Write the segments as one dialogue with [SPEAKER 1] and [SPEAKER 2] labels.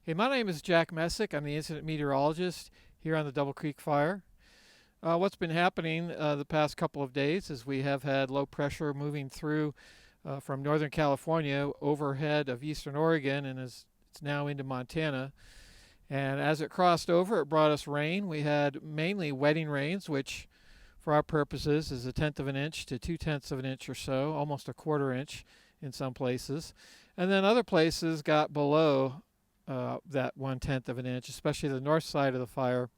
[SPEAKER 1] Hey, my name is Jack Messick. I'm the incident meteorologist here on the Double Creek Fire. What's been happening the past couple of days is we have had low pressure moving through from Northern California overhead of Eastern Oregon and it's now into Montana. And as it crossed over, it brought us rain. We had mainly wetting rains, which for our purposes is a tenth of an inch to 2/10 of an inch or so, almost a quarter inch in some places. And then other places got below that 1/10 of an inch, especially the north side of the fire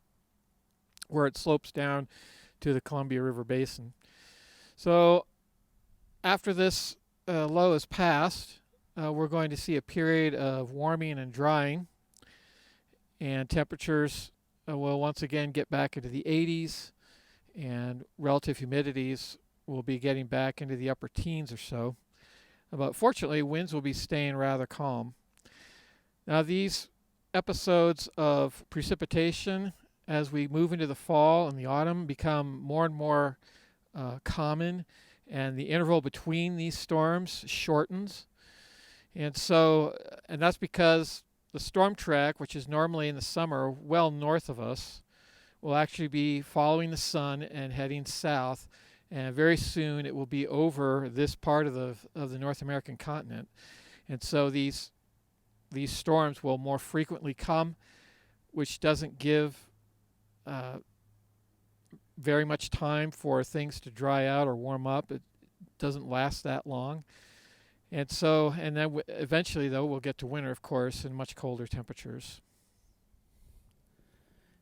[SPEAKER 1] where it slopes down to the Columbia River Basin. So after this low is passed, we're going to see a period of warming and drying, and temperatures will once again get back into the 80s, and relative humidities will be getting back into the upper teens or so. But fortunately, winds will be staying rather calm. Now, these episodes of precipitation as we move into the fall and the autumn become more and more common, and the interval between these storms shortens. And that's because the storm track, which is normally in the summer well north of us, will actually be following the sun and heading south. And very soon it will be over this part of the North American continent. And so these storms will more frequently come, which doesn't give very much time for things to dry out or warm up. It doesn't last that long. And then eventually, though, we'll get to winter, of course, and much colder temperatures.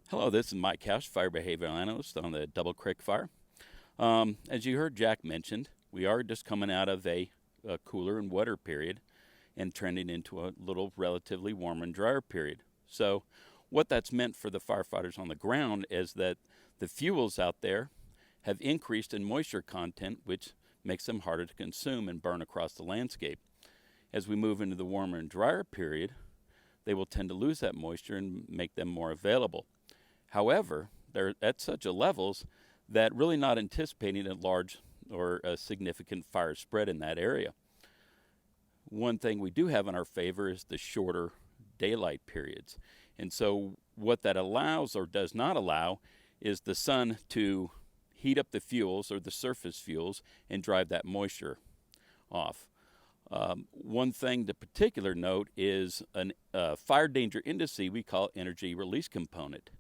[SPEAKER 2] Hello, this is Mike Housh, Fire Behavioral Analyst on the Double Creek Fire. As you heard Jack mentioned, we are just coming out of a cooler and wetter period and trending into a little relatively warmer and drier period. So what that's meant for the firefighters on the ground is that the fuels out there have increased in moisture content, which makes them harder to consume and burn across the landscape. As we move into the warmer and drier period, they will tend to lose that moisture and make them more available. However, they're at such a levels that really not anticipating a large or a significant fire spread in that area. One thing we do have in our favor is the shorter daylight periods. And so what that allows or does not allow is the sun to heat up the fuels or the surface fuels and drive that moisture off. One thing to particular note is a fire danger index we call energy release component.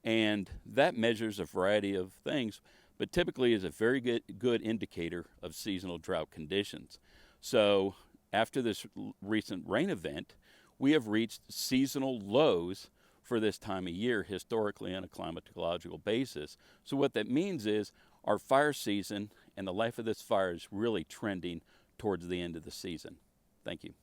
[SPEAKER 2] And that measures a variety of things, but typically is a very good indicator of seasonal drought conditions. So after this recent rain event, we have reached seasonal lows for this time of year historically on a climatological basis. So what that means is our fire season and the life of this fire is really trending towards the end of the season. Thank you.